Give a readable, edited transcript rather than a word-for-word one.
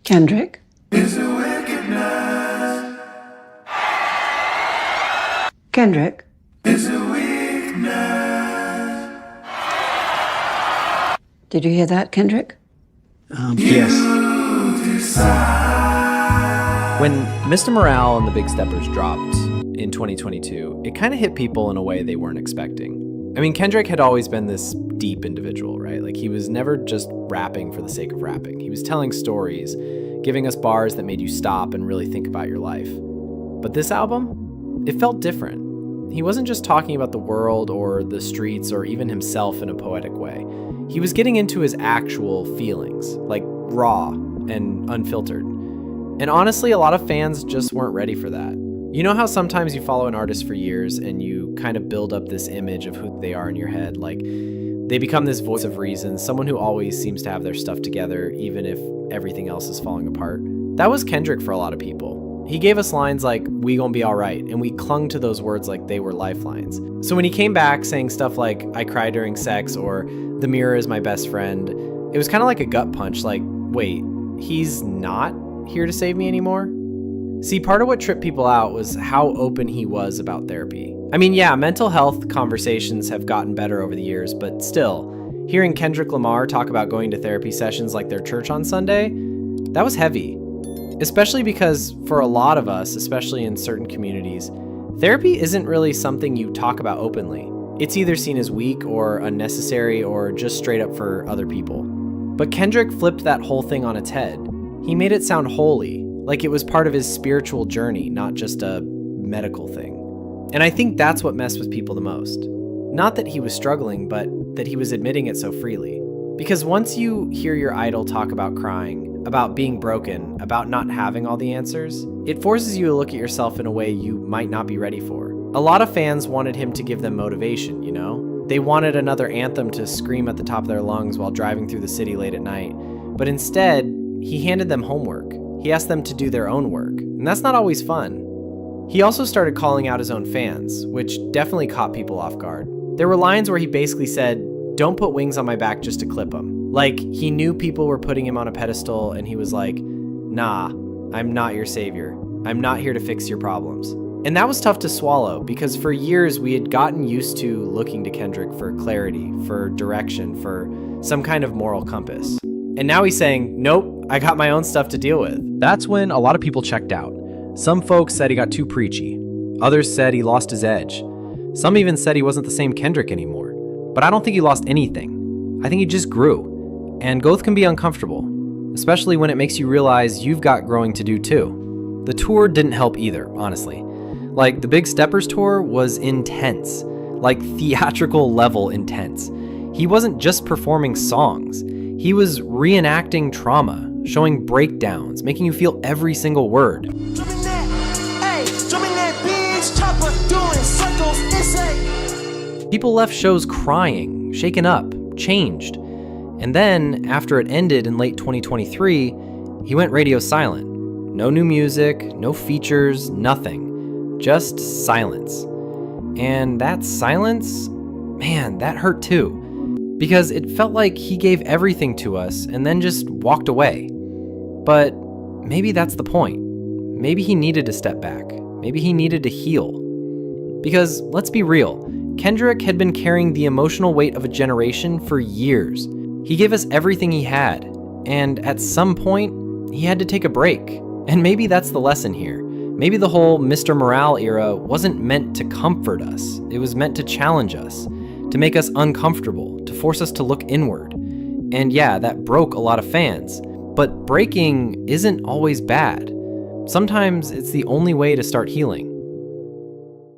Kendrick? Kendrick? Did you hear that, Kendrick? Yes. When Mr. Morale and the Big Steppers dropped in 2022, it kind of hit people in a way they weren't expecting. I mean, Kendrick had always been this deep individual, right? Like, he was never just rapping for the sake of rapping. He was telling stories, giving us bars that made you stop and really think about your life. But this album, it felt different. He wasn't just talking about the world or the streets or even himself in a poetic way. He was getting into his actual feelings, like raw and unfiltered. And honestly, a lot of fans just weren't ready for that. You know how sometimes you follow an artist for years and you kind of build up this image of who they are in your head? Like, they become this voice of reason, someone who always seems to have their stuff together, even if everything else is falling apart. That was Kendrick for a lot of people. He gave us lines like, "We gon' be alright," and we clung to those words like they were lifelines. So when he came back saying stuff like, "I cry during sex," or "The mirror is my best friend," it was kind of like a gut punch, like, wait, he's not here to save me anymore? See, part of what tripped people out was how open he was about therapy. I mean, yeah, mental health conversations have gotten better over the years, but still, hearing Kendrick Lamar talk about going to therapy sessions like their church on Sunday, that was heavy. Especially because for a lot of us, especially in certain communities, therapy isn't really something you talk about openly. It's either seen as weak or unnecessary or just straight up for other people. But Kendrick flipped that whole thing on its head. He made it sound holy, like it was part of his spiritual journey, not just a medical thing. And I think that's what messed with people the most. Not that he was struggling, but that he was admitting it so freely. Because once you hear your idol talk about crying, about being broken, about not having all the answers, it forces you to look at yourself in a way you might not be ready for. A lot of fans wanted him to give them motivation, you know? They wanted another anthem to scream at the top of their lungs while driving through the city late at night. But instead, he handed them homework. He asked them to do their own work, and that's not always fun. He also started calling out his own fans, which definitely caught people off guard. There were lines where he basically said, "Don't put wings on my back just to clip them." Like, he knew people were putting him on a pedestal, and he was like, "Nah, I'm not your savior. I'm not here to fix your problems." And that was tough to swallow, because for years we had gotten used to looking to Kendrick for clarity, for direction, for some kind of moral compass. And now he's saying, "Nope, I got my own stuff to deal with." That's when a lot of people checked out. Some folks said he got too preachy. Others said he lost his edge. Some even said he wasn't the same Kendrick anymore. But I don't think he lost anything. I think he just grew. And growth can be uncomfortable, especially when it makes you realize you've got growing to do too. The tour didn't help either, honestly. Like, the Big Steppers tour was intense, like theatrical level intense. He wasn't just performing songs. He was reenacting trauma, showing breakdowns, making you feel every single word. People left shows crying, shaken up, changed. And then, after it ended in late 2023, he went radio silent. No new music, no features, nothing. Just silence. And that silence, man, that hurt too. Because it felt like he gave everything to us and then just walked away. But maybe that's the point. Maybe he needed to step back. Maybe he needed to heal. Because, let's be real, Kendrick had been carrying the emotional weight of a generation for years. He gave us everything he had, and at some point, he had to take a break. And maybe that's the lesson here. Maybe the whole Mr. Morale era wasn't meant to comfort us. It was meant to challenge us, to make us uncomfortable, to force us to look inward. And yeah, that broke a lot of fans, but breaking isn't always bad. Sometimes it's the only way to start healing.